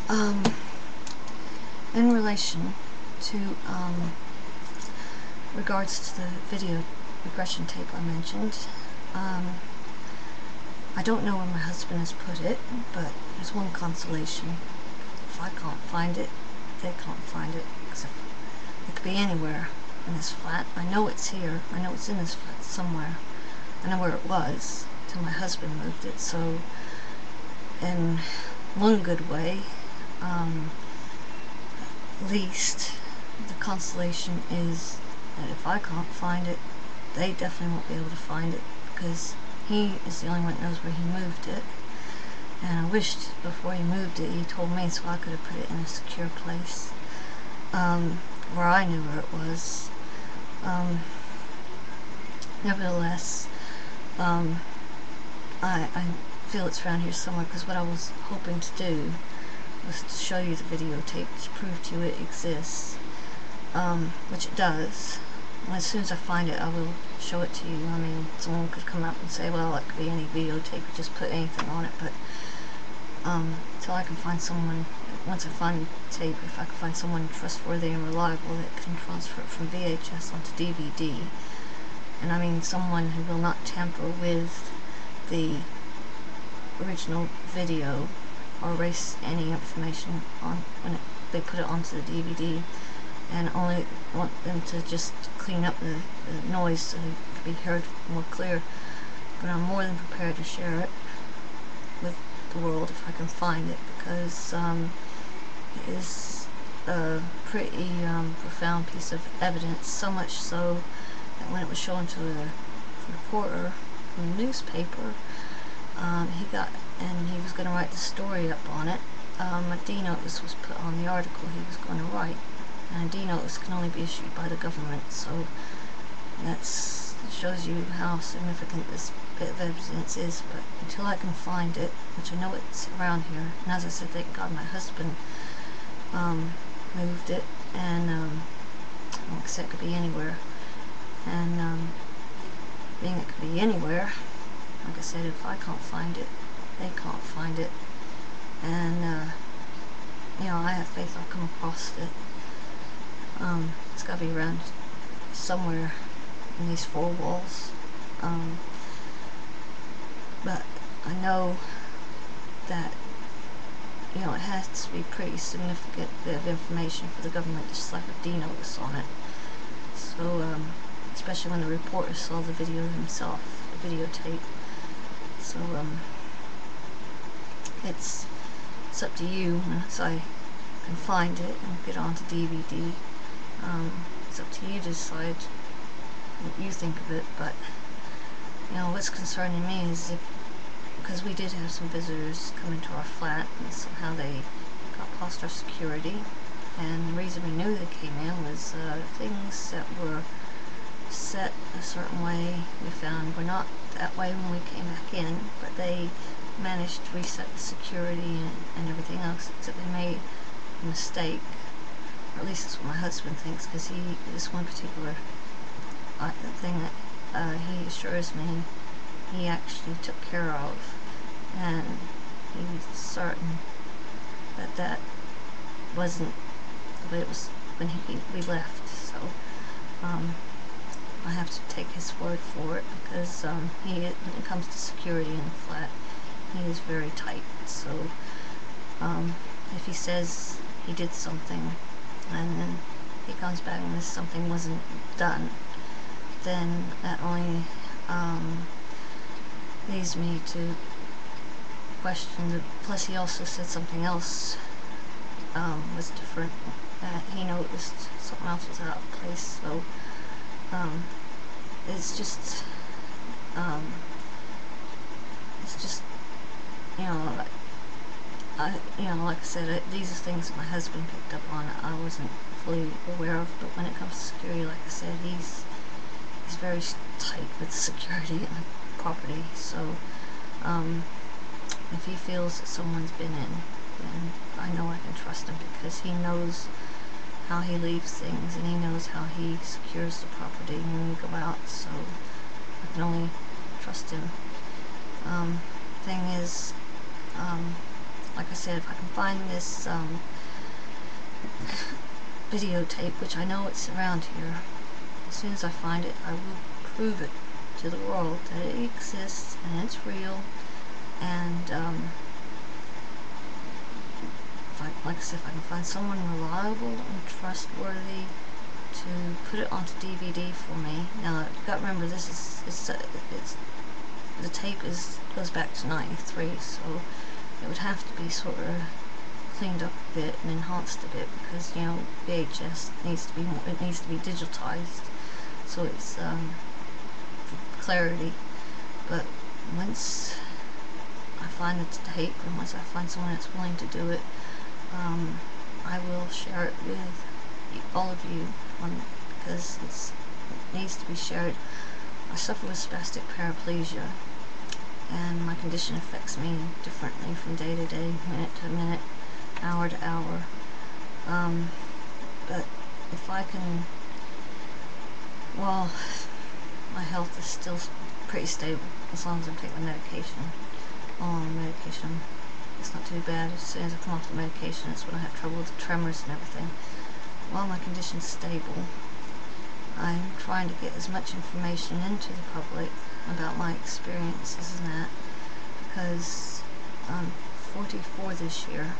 Um, in relation to regards to the video regression tape I mentioned, I don't know where my husband has put it, but there's one consolation. If I can't find it, they can't find it, because it could be anywhere in this flat. I know it's here. I know it's in this flat somewhere. I know where it was till my husband moved it. So in one good way, at least the consolation is that if I can't find it, they definitely won't be able to find it, because he is the only one that knows where he moved it. And I wished before he moved it he told me, so I could have put it in a secure place where I knew where it was. Nevertheless, I feel it's around here somewhere, because what I was hoping to do was to show you the videotape to prove to you it exists, which it does. And as soon as I find it, I will show it to you. I mean, someone could come up and say, well, it could be any videotape, just put anything on it, but until I can find someone, once I find the tape, if I can find someone trustworthy and reliable that can transfer it from VHS onto DVD, and I mean someone who will not tamper with the original video or erase any information on when they put it onto the DVD, and only want them to just clean up the noise so it can be heard more clear. But I'm more than prepared to share it with the world if I can find it, because it is a pretty profound piece of evidence, so much so that when it was shown to a reporter from the newspaper, he was going to write the story up on it. A D notice was put on the article he was going to write, and a D notice can only be issued by the government, so that shows you how significant this bit of evidence is. But until I can find it, which I know it's around here, and as I said, thank God my husband moved it, and like I said, it could be anywhere, and being it could be anywhere, like I said, if I can't find it, they can't find it, and you know, I have faith I'll come across it. It's got to be around somewhere in these four walls, but I know that, you know, it has to be pretty significant bit of information for the government to slap a D notice on it. So especially when the reporter saw the video himself, the videotape. So it's up to you once I can find it and get it onto DVD. It's up to you to decide what you think of it. But you know, what's concerning me is because we did have some visitors come into our flat, and somehow they got past our security, and the reason we knew they came in was things that were set a certain way we found were not that way when we came back in, but they managed to reset the security and everything else, except they made a mistake, or at least that's what my husband thinks, because this one particular thing that he assures me he actually took care of, and he's certain that that wasn't the way it was when we left. So I have to take his word for it, because when it comes to security in the flat, he is very tight. So if he says he did something and then he comes back and something wasn't done, then that only leads me to question plus he also said something else was different, that he noticed something else was out of place. So it's just you know, like I said, these are things that my husband picked up on. I wasn't fully aware of, but when it comes to security, like I said, he's very tight with security and the property. So if he feels that someone's been in, then I know I can trust him, because he knows how he leaves things, and he knows how he secures the property when we go out. So I can only trust him. Thing is, like I said, if I can find this videotape, which I know it's around here, as soon as I find it, I will prove it to the world that it exists and it's real. And like I said, if I can find someone reliable and trustworthy to put it onto DVD for me. Now, you've got to remember, this is the tape goes back to '93, so it would have to be sort of cleaned up a bit and enhanced a bit, because, you know, VHS needs to be more, it needs to be digitized, so it's for clarity. But once I find the tape, and once I find someone that's willing to do it, I will share it with all of you, because it needs to be shared. I suffer with spastic paraplegia, and my condition affects me differently from day to day, minute to minute, hour to hour. But if I can, well, my health is still pretty stable as long as I take my medication. On medication, it's not too bad. As soon as I come off the medication, it's when I have trouble with the tremors and everything. While my condition's stable, I'm trying to get as much information into the public about my experiences and that, because I'm 44 this year,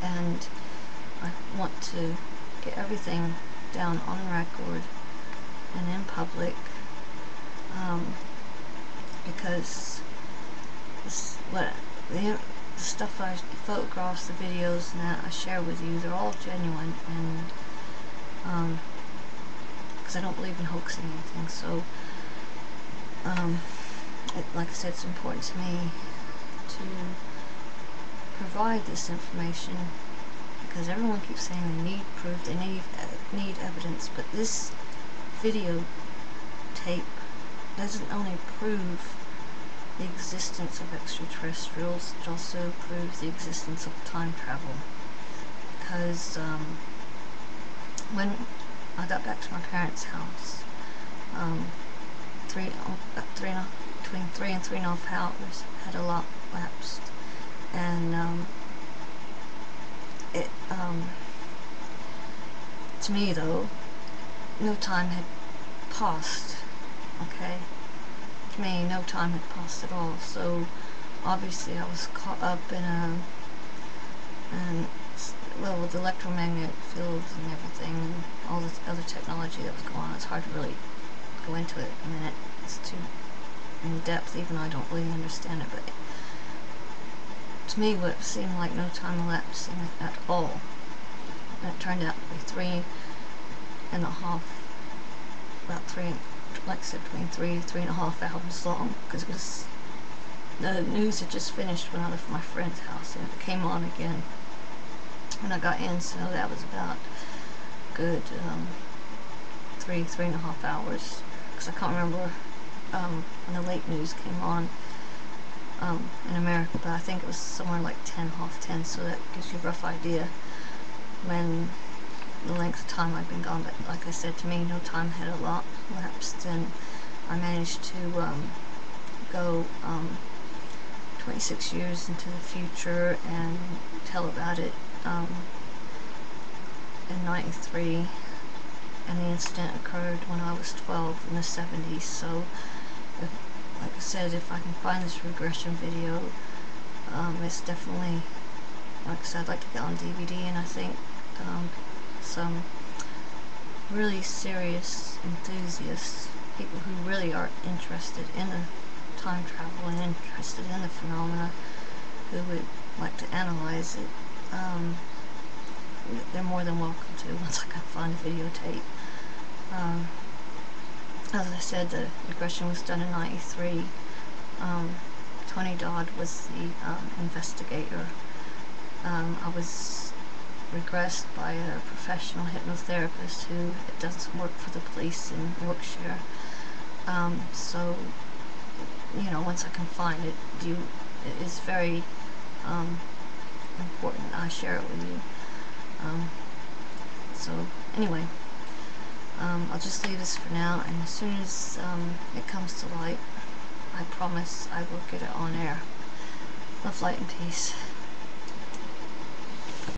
and I want to get everything down on record and in public, because the stuff the photographs, the videos, and that I share with you, they're all genuine, and because I don't believe in hoaxing anything. So, like I said, it's important to me to provide this information, because everyone keeps saying they need proof, they need evidence, but this video tape doesn't only prove the existence of extraterrestrials, it also proves the existence of time travel. Because when I got back to my parents' house, between 3 and 3.5 hours had a lot lapsed, and to me though, no time had passed. Okay, to me, no time had passed at all. So obviously I was caught up in well, with the electromagnetic fields and everything, all this other technology that was going on. It's hard to really go into it in a minute. It's too in depth, even though I don't really understand it. But to me, what seemed like no time elapsing at all, and it turned out to be 3.5, about 3, like I said, between 3.5 hours long, because it was, the news had just finished when I left my friend's house, and it came on again when I got in, so that was about good 3.5 hours, because I can't remember when the late news came on in America, but I think it was somewhere like 10:30, so that gives you a rough idea when the length of time I've been gone. But like I said, to me, no time had a lot lapsed, and I managed to go 26 years into the future and tell about it in '93, and the incident occurred when I was 12 in the '70s. So, like I said, if I can find this regression video, it's definitely, like I said, I'd like to get on DVD, and I think some really serious enthusiasts, people who really are interested in the time travel and interested in the phenomena, who would like to analyze it, they're more than welcome to, once I can find the videotape. As I said, the regression was done in '93. Tony Dodd was the investigator. I was regressed by a professional hypnotherapist who does some work for the police in Yorkshire. So, you know, once I can find it, it is very important I share it with you. So anyway, I'll just leave this for now, and as soon as it comes to light, I promise I will get it on air. Love, light, and peace.